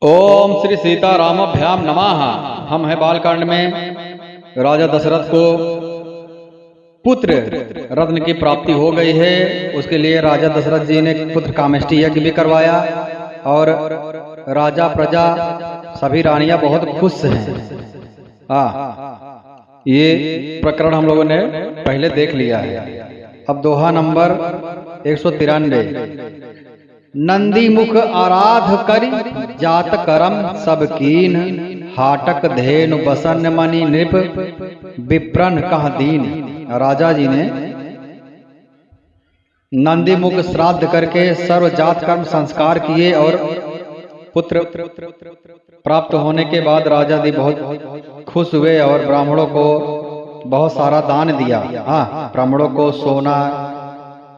ओम श्री सीतारामभ्याम नमः। हम है बालकांड में राजा दशरथ को पुत्र रत्न की प्राप्ति हो गई है। उसके लिए राजा दशरथ जी ने पुत्र कामेष्टि यज्ञ भी करवाया और राजा प्रजा सभी रानियां बहुत खुश हैं। ये प्रकरण हम लोगों ने पहले देख लिया है। अब दोहा नंबर 193। नंदी मुख आराध करि जात करम सब कीन, हाटक धेनु बसन मणि नृप विप्रन कह दीन। राजा जी ने नंदी मुख श्राद्ध करके सर्व जात कर्म संस्कार किए और पुत्र प्राप्त होने के बाद राजा जी बहुत खुश हुए और ब्राह्मणों को बहुत सारा दान दिया। ब्राह्मणों को सोना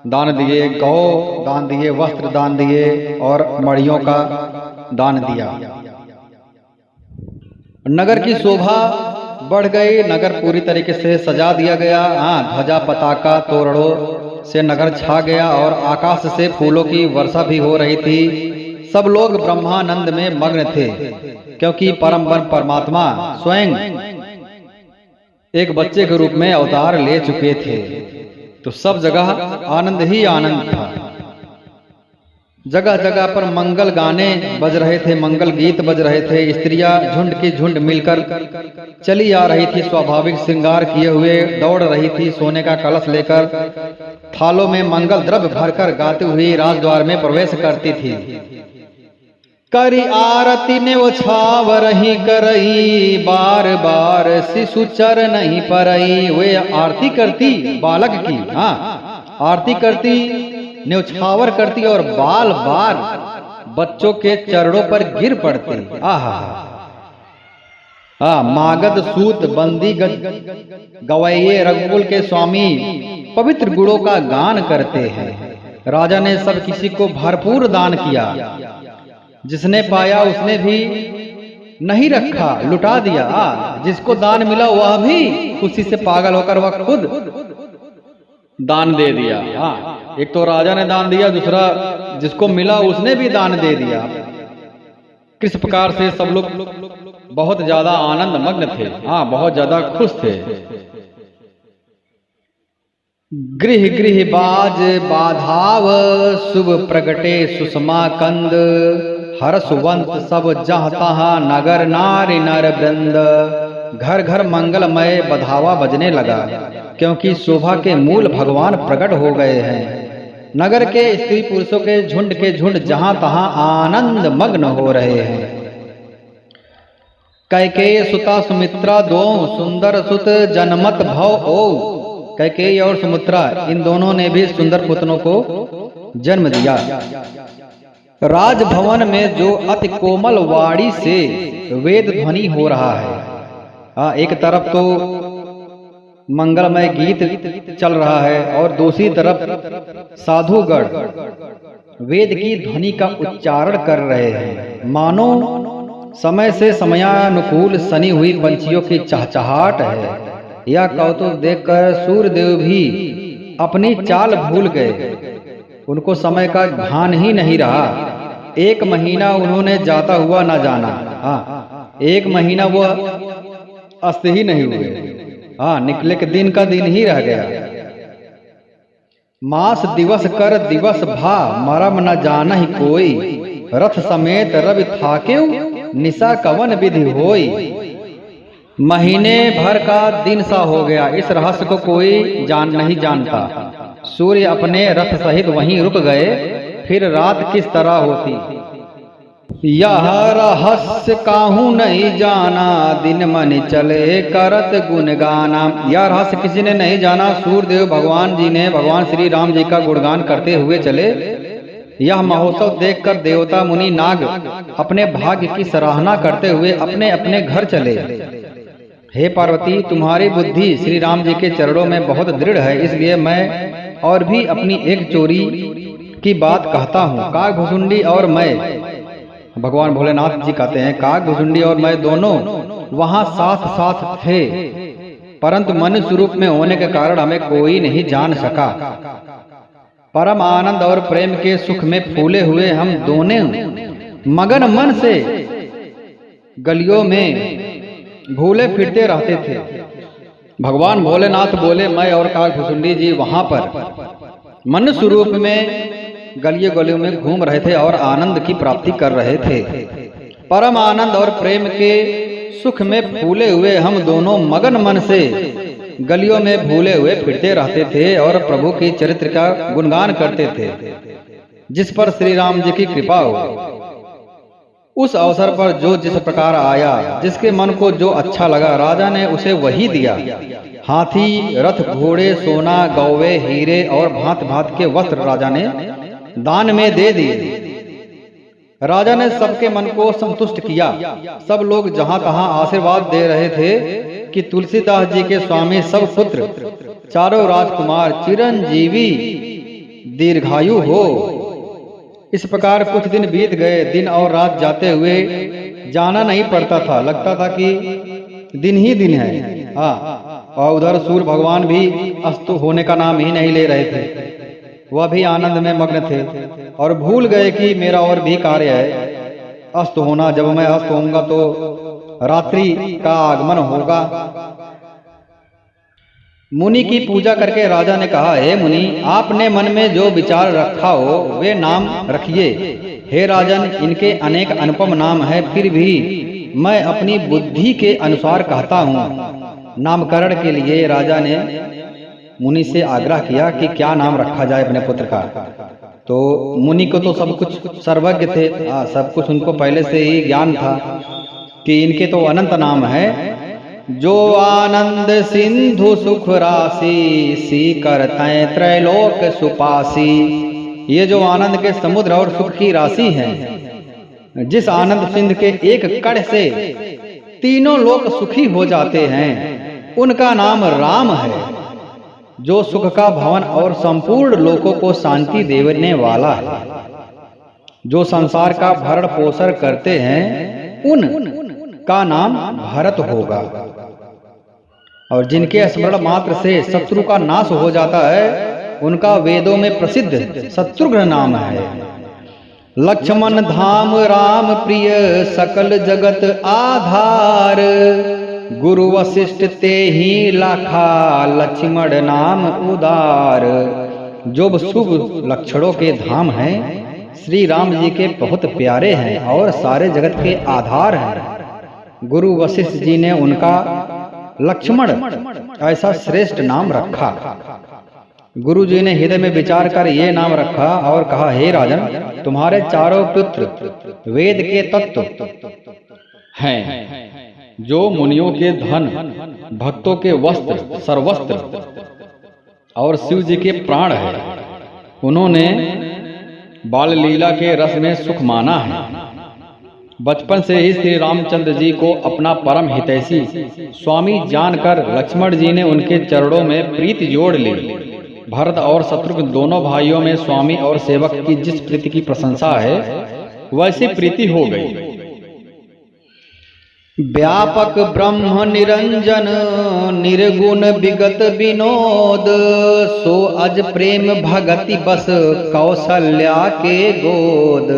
दान दिए, गौ दान दिए, वस्त्र दान दिए और मड़ियों का दान दिया। नगर की शोभा बढ़ गई। नगर पूरी तरीके से सजा दिया गया। ध्वजा पताका तोरणों से नगर छा गया और आकाश से फूलों की वर्षा भी हो रही थी। सब लोग ब्रह्मानंद में मग्न थे क्योंकि परम परमात्मा स्वयं एक बच्चे के रूप में अवतार ले चुके थे। तो सब जगह आनंद ही आनंद था। जगह जगह पर मंगल गाने बज रहे थे, मंगल गीत बज रहे थे। स्त्रियां झुंड की झुंड मिलकर चली आ रही थी, स्वाभाविक श्रृंगार किए हुए दौड़ रही थी। सोने का कलश लेकर थालों में मंगल द्रव्य भरकर गाती हुई राजद्वार में प्रवेश करती थी। करी आरती ने वो छावरही करई, बार बार शिशु चर नहीं परई। वे आरती करती बालक की, आरती करती, न्यौछावर करती और बाल बार बच्चों के चरणों पर गिर पड़ती। मागध सूत बंदी गवैये रघुकुल के स्वामी पवित्र गुणों का गान करते हैं। राजा ने सब किसी को भरपूर दान किया। जिसने पाया उसने भी नहीं रखा, लुटा दिया। जिसको दान मिला वह भी खुशी से पागल होकर वह खुद दान दे दिया। एक तो राजा ने दान दिया, दूसरा जिसको मिला उसने भी दान दे दिया। किस प्रकार से सब लोग बहुत ज्यादा आनंद मग्न थे, बहुत ज्यादा खुश थे। गृह गृह बाज बाधाव, शुभ प्रगटे सुषमा कंद। हर्षवंत सब जहाँ तहाँ नगर नारी नर वृंद। घर घर मंगलमय बधावा बजने लगा क्योंकि शोभा के मूल भगवान प्रकट हो गए हैं। नगर के स्त्री पुरुषों के झुंड जहाँ तहाँ आनंद मग्न हो रहे हैं। कैकेयी सुता सुमित्रा दो सुंदर सुत जनमत भव ओ। कैकेयी और सुमित्रा इन दोनों ने भी सुंदर पुत्रों को जन्म दिया। राजभवन में जो अति कोमल वाणी से वेद ध्वनि हो रहा है। एक तरफ तो मंगलमय गीत चल रहा है और दूसरी तरफ साधुगण वेद की ध्वनि का उच्चारण कर रहे हैं। मानो समय से समयानुकूल सनी हुई पंछियों की चहचहाट है। यह कौतुक देखकर सूर्यदेव भी अपनी चाल भूल गए। उनको समय का भान ही नहीं रहा। एक महीना उन्होंने जाता हुआ न जाना। एक महीना वो अस्त ही नहीं हुए। निकले के दिन का दिन ही रह गया। मास दिवस कर दिवस भा, मरम न जाना ही कोई। रथ समेत रवि थाकेउ, निशा कवन विधि होई। महीने भर का दिन सा हो गया। इस रहस्य को कोई नहीं जानता। सूर्य अपने रथ सहित वहीं रुक गए। फिर रात किस तरह होती यह रहस्य काहू नहीं जाना। दिन मन चले करत गुणगाना। यह रहस्य किसी ने नहीं जाना। सूर्यदेव भगवान जी ने भगवान श्री राम जी का गुणगान करते हुए चले। यह महोत्सव देखकर देवता मुनि नाग अपने भाग्य की सराहना करते हुए अपने अपने घर चले। हे पार्वती, तुम्हारी बुद्धि श्री राम जी के चरणों में बहुत दृढ़ है, इसलिए मैं और भी अपनी एक चोरी की बात कहता हूँ। काकभुसुंडी और मैं, भगवान भोलेनाथ जी कहते हैं, काकभुसुंडी और मैं दोनों वहाँ साथ साथ थे, परंतु मनुष्य रूप में होने के कारण हमें कोई नहीं जान सका। परम आनंद और प्रेम के सुख में फूले हुए हम दोनों मगन मन से गलियों में भूले फिरते रहते थे। भगवान भोलेनाथ बोले, मैं और काकभुसुंडी जी वहां पर मनुष्य स्वरूप में गलियों गलियों में घूम रहे थे और आनंद की प्राप्ति कर रहे थे। परम आनंद और प्रेम के सुख में फूले हुए हम दोनों मगन मन से गलियों में भूले हुए फिरते रहते थे और प्रभु के चरित्र का गुणगान करते थे, जिस पर श्री राम जी की कृपा हो। उस अवसर पर जो जिस प्रकार आया, जिसके मन को जो अच्छा लगा, राजा ने उसे वही दिया। हाथी, रथ, घोड़े, सोना, गौवे, हीरे और भांत भांत के वस्त्र राजा ने दान में दे दिए। राजा ने सबके मन को संतुष्ट किया। सब लोग जहां तहां आशीर्वाद दे रहे थे कि तुलसीदास जी के स्वामी सब पुत्र चारों राजकुमार चिरंजीवी दीर्घायु हो। इस प्रकार कुछ दिन बीत गए। दिन और रात जाते हुए जाना नहीं पड़ता था, लगता था कि दिन ही दिन है। और उधर सूर्य भगवान भी अस्त होने का नाम ही नहीं ले रहे थे। वह भी आनंद में मग्न थे और भूल गए कि मेरा और भी कार्य है अस्त होना। जब मैं अस्त होऊंगा तो रात्रि का आगमन होगा। मुनि की पूजा करके राजा ने कहा, हे मुनि, आपने मन में जो विचार रखा हो वे नाम रखिए। हे राजन, इनके अनेक अनुपम नाम है, फिर भी मैं अपनी बुद्धि के अनुसार कहता हूँ। नामकरण के लिए राजा ने मुनि से आग्रह किया कि क्या नाम रखा जाए अपने पुत्र का। तो मुनि को तो सब कुछ सर्वज्ञ थे, सब कुछ उनको पहले से ही ज्ञान था कि इनके तो अनंत नाम है। जो आनंद सिंधु सुख राशि, सी करतै त्रैलोक सुपासी। ये जो आनंद के समुद्र और सुख की राशि है, जिस आनंद सिंधु के एक कण से तीनों लोक सुखी हो जाते हैं, उनका नाम राम है। जो सुख का भवन और संपूर्ण लोकों को शांति देने वाला है, जो संसार का भरण पोषण करते हैं, उन का नाम भरत होगा। और जिनके स्मरण मात्र से शत्रु का नाश हो जाता है, उनका वेदों में प्रसिद्ध शत्रुघ्न नाम है। लक्ष्मण धाम राम प्रिय, सकल जगत आधार। गुरु वशिष्ठ ते ही लाखा, लक्ष्मण नाम उदार। जो शुभ लक्षणों के धाम हैं, श्री राम जी के बहुत प्यारे हैं और सारे जगत के आधार हैं। गुरु वशिष्ठ जी ने उनका लक्ष्मण ऐसा श्रेष्ठ नाम रखा। गुरु जी ने हृदय में विचार कर ये नाम रखा और कहा, हे राजन, तुम्हारे चारों पुत्र वेद के तत्व हैं, जो मुनियों के धन, भक्तों के वस्त्र, सर्वस्त्र और शिव जी के प्राण है। उन्होंने बाल लीला के रस में सुख माना है। बचपन से ही श्री रामचंद्र जी को अपना परम हितैषी स्वामी जानकर लक्ष्मण जी ने उनके चरणों में प्रीति जोड़ ली। भरत और शत्रुघ्न दोनों भाइयों में स्वामी और सेवक की जिस प्रीति की प्रशंसा है, वैसी प्रीति हो गई। व्यापक ब्रह्म निरंजन, निर्गुण विगत विनोद। सो अज प्रेम भगति बस, कौशल्या के गोद।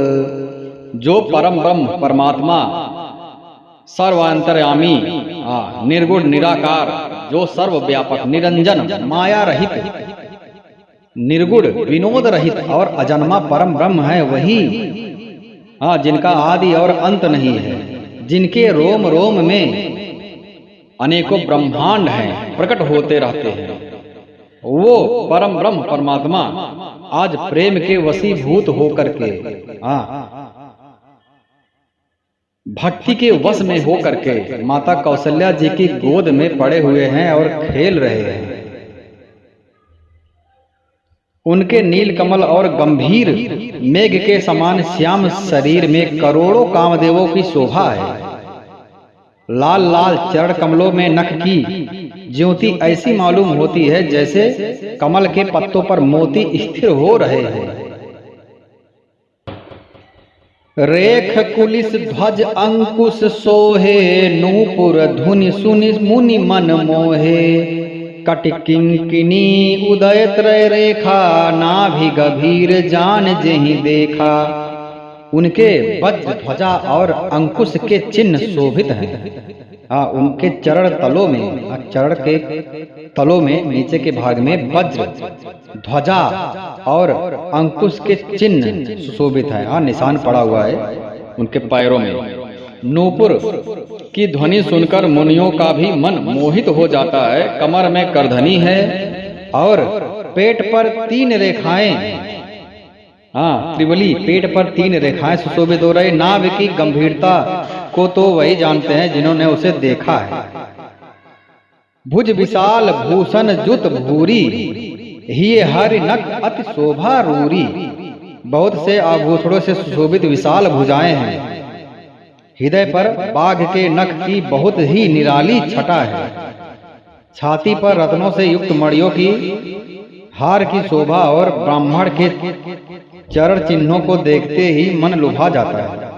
जो परम ब्रह्म परमात्मा सर्वांतर्यामी, निर्गुण निराकार, जो सर्वव्यापक, निरंजन माया रहित, निर्गुण विनोद रहित और अजन्मा परम ब्रह्म है, वही जिनका आदि और अंत नहीं है, जिनके रोम रोम में अनेकों ब्रह्मांड हैं, प्रकट होते रहते हैं, वो परम ब्रह्म परमात्मा आज प्रेम के वशीभूत होकर के, भक्ति के वश में होकर के माता कौशल्या जी की गोद में पड़े हुए हैं और खेल रहे हैं। उनके नील कमल और गंभीर मेघ के समान श्याम शरीर में करोड़ों कामदेवों की शोभा है। लाल लाल चरण कमलों में नख की ज्योति ऐसी मालूम होती है जैसे कमल के पत्तों पर मोती स्थिर हो रहे हैं। रेख कुलिस ध्वज अंकुश सोहे, नूपुर धुनि सुनि मुनि मन मोहे। कट किंकिनी उदय त्रय रेखा, नाभि गभीर जान जेहि देखा। उनके वज्र ध्वजा और अंकुश के चिन्ह शोभित हैं। उनके चरण तलों में, चरण के तलों में नीचे के भाग में वज्र ध्वजा और अंकुश के चिन्ह सुशोभित है। निशान पड़ा हुआ है उनके पैरों में। नूपुर की ध्वनि सुनकर मुनियों का भी मन मोहित हो जाता है। कमर में करधनी है और पेट पर 3 रेखाएं, त्रिवली, पेट पर 3 रेखाएं सुशोभित हो रही। नाभ की गंभीरता को तो वही जानते हैं जिन्होंने उसे देखा है। भुज विशाल भूषण जुत भूरी, हिये हरि नख अति शोभा रूरी। बहुत से आभूषणों से सुशोभित विशाल भुजाएं हैं। हृदय पर बाघ के नख की बहुत ही निराली छटा है। छाती पर रत्नों से युक्त मणियों की हार की शोभा और ब्राह्मण के चरण चिन्हों को देखते ही मन लुभा जाता है।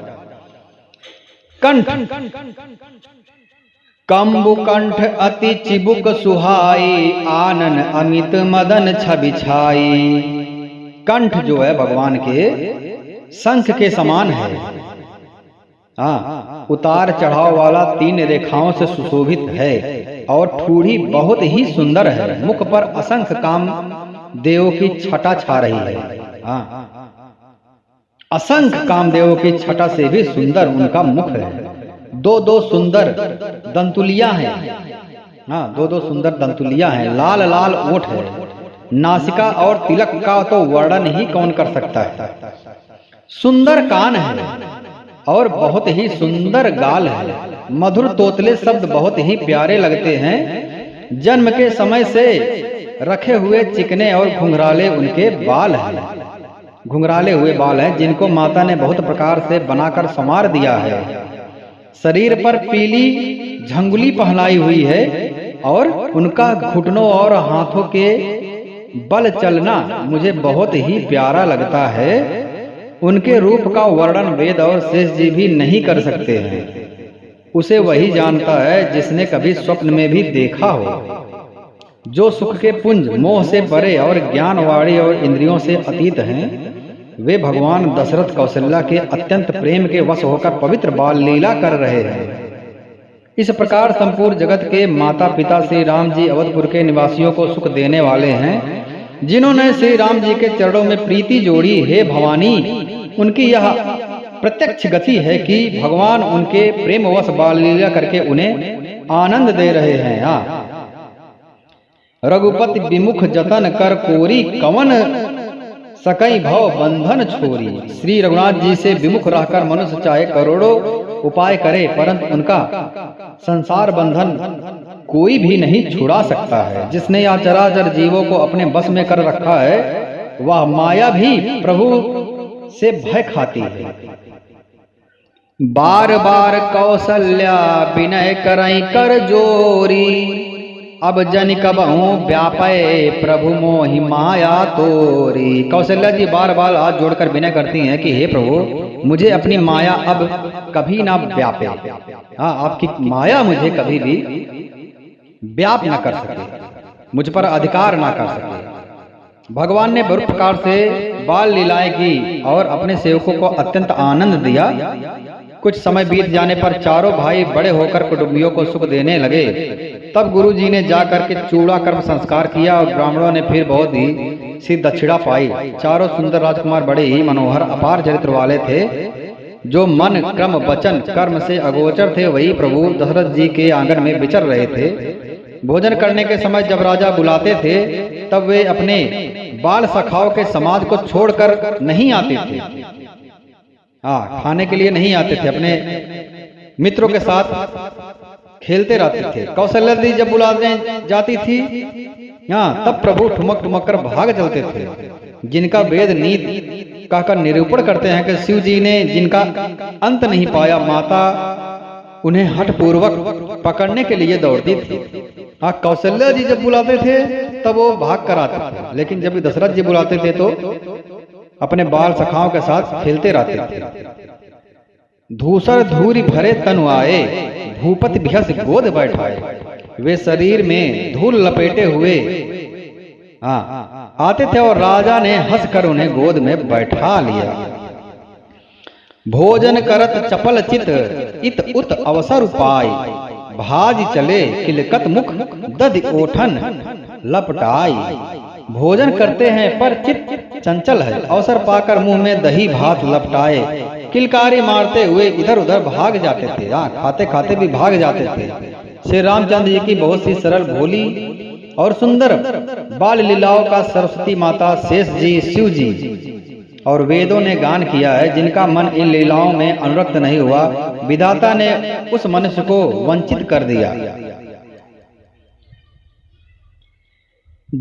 कंठ, कंबु कंठ अति चिबुक सुहाई, आनन अमित मदन छवि छाई। कंठ जो है भगवान के शंख के समान है। उतार चढ़ाव वाला 3 रेखाओं से सुशोभित है और ठूड़ी बहुत ही सुंदर है। मुख पर असंख्य काम देवों की छटा छा रही है। असंख्य कामदेवों की छटा से भी सुंदर उनका मुख है। 2 सुंदर दंतुलियां हैं। 2 सुंदर दंतुलियां हैं। लाल लाल ओठ है। नासिका और तिलक का तो वर्णन ही कौन कर सकता है। सुंदर कान है और बहुत ही सुंदर गाल है। मधुर तोतले शब्द बहुत ही प्यारे लगते हैं। जन्म के समय से रखे हुए चिकने और घुंघराले उनके बाल हैं। घुंघराले हुए बाल हैं जिनको माता ने बहुत प्रकार से बनाकर संवार दिया है। शरीर पर पीली झंगुली पहनाई हुई है और उनका घुटनों और हाथों के बल चलना मुझे बहुत ही प्यारा लगता है। उनके रूप का वर्णन वेद और शेष जी भी नहीं कर सकते हैं। उसे वही जानता है जिसने कभी स्वप्न में भी देखा हो। जो सुख के पुंज मोह से परे और ज्ञानवाणी और इंद्रियों से अतीत हैं, वे भगवान दशरथ कौशल्या के अत्यंत प्रेम के वश होकर पवित्र बाल लीला कर रहे हैं। इस प्रकार संपूर्ण जगत के माता पिता श्री राम जी अवधपुर के निवासियों को सुख देने वाले हैं, जिन्होंने श्री राम जी के चरणों में प्रीति जोड़ी। हे भवानी, उनकी यह प्रत्यक्ष गति है कि भगवान उनके प्रेमवश बाल लीला करके उन्हें आनंद दे रहे हैं। रघुपति विमुख जतन कर कोरी, कवन सकई भव बंधन छोरी। श्री रघुनाथ जी से विमुख रहकर मनुष्य चाहे करोड़ों उपाय करे, परंतु उनका संसार बंधन कोई भी नहीं छुड़ा सकता है। जिसने या चराचर जीवों को अपने बस में कर रखा है, वह माया भी प्रभु से भय खाती है। बार बार कौशल्या विनय करई कर जोरी, अब जन कबहू व्यापय प्रभु मोहि माया तोरी। कौशल्या जी बार बार हाथ जोड़कर विनय करती हैं कि हे प्रभु, मुझे अपनी माया अब कभी ना व्यापे। आपकी माया मुझे कभी भी व्याप न कर सके, मुझ पर अधिकार ना कर सके। भगवान ने बहुत प्रकार से बाल लीलाएं की और अपने सेवकों को अत्यंत आनंद दिया। कुछ समय बीत जाने पर चारों भाई बड़े होकर कुटुंबियों को सुख देने लगे। तब गुरु जी ने जाकर के चूड़ा कर्म संस्कार किया और ब्राह्मणों ने फिर बहुत ही सी दक्षिणा पाई। चारों सुंदर राजकुमार बड़े ही मनोहर अपार चरित्र वाले थे। जो मन क्रम वचन कर्म से अगोचर थे, वही प्रभु दशरथ जी के आंगन में विचर रहे थे। भोजन करने के समय जब राजा बुलाते थे, तब वे अपने बाल सखाओं के समाज को छोड़कर नहीं आते थे। खाने के लिए नहीं आते थे, अपने मित्रों के साथ खेलते रहते थे। कौशल्या जी जब बुलाने जाती थी, तब प्रभु ठुमक ठुमक कर भाग चलते थे। जिनका वेद नीति कहकर निरूपण करते हैं कि शिव जी ने जिनका अंत नहीं पाया, माता उन्हें हठ पूर्वक पकड़ने के लिए दौड़ती थी। कौशल्या जी जब बुलाते थे तब वो भाग कर आते थे, लेकिन जब दशरथ जी बुलाते थे तो अपने बाल सखाओं के साथ खेलते रहते थे। धूसर धूरी भरे तनु आए, भूपति भिहस गोद बैठाए। वे शरीर में धूल लपेटे हुए आते थे और राजा ने हंसकर उन्हें गोद में बैठा लिया। भोजन करत चपल चित इत उत अवसर उपाय, भाज चले किलकत मुख दधि ओठन लपटाई। भोजन करते हैं पर चित्त चंचल है, अवसर पाकर मुंह में दही भात लपटाए, किलकारी मारते हुए इधर उधर भाग जाते थे। खाते खाते भी भाग जाते थे। श्री रामचंद्र जी की बहुत सी सरल भोली और सुंदर बाल लीलाओं का सरस्वती माता, शेष जी, शिव जी और वेदों ने गान किया है। जिनका मन इन लीलाओं में अनुरक्त नहीं हुआ, विधाता ने उस मनुष्य को वंचित कर दिया।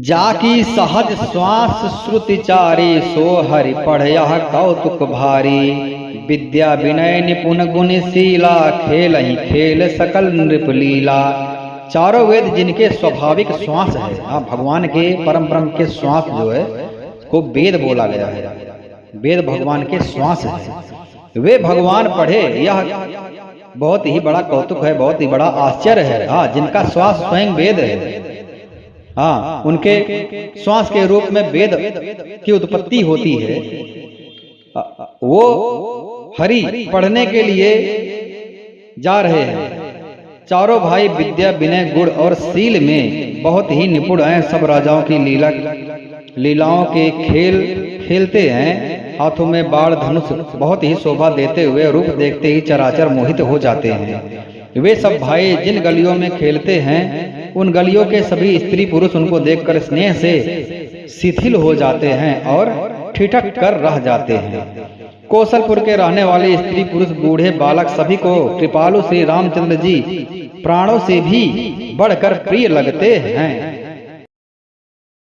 जाकी सहज श्वास श्रुति चारी, सो हरि पढ़या कौतुक भारी। विद्या विनय निपुण गुणशीला, खेल ही खेल सकल नृप लीला। चारों वेद जिनके स्वाभाविक श्वास है, भगवान के परम ब्रह्म के श्वास जो है को वेद बोला गया है। वेद भगवान के श्वास है, वे भगवान पढ़े, यह बहुत ही बड़ा कौतुक है, बहुत ही बड़ा आश्चर्य है। जिनका श्वास स्वयं वेद है, उनके श्वास के रूप में वेद की उत्पत्ति होती है। वो हरि पढ़ने के लिए जा रहे हैं। चारों भाई विद्या विनय गुण और शील में बहुत ही निपुण हैं। सब राजाओं की लीलाओं के खेल खेलते हैं। हाथों में बाण धनुष बहुत ही शोभा देते हुए रूप देखते ही चराचर मोहित हो जाते हैं। वे सब भाई जिन गलियों में खेलते हैं, उन गलियों के सभी स्त्री पुरुष उनको देखकर स्नेह से शिथिल हो जाते हैं और ठिठक कर रह जाते हैं। कौशलपुर के रहने वाले स्त्री पुरुष बूढ़े बालक सभी को कृपालु श्री रामचंद्र जी प्राणों से भी बढ़कर प्रिय लगते हैं।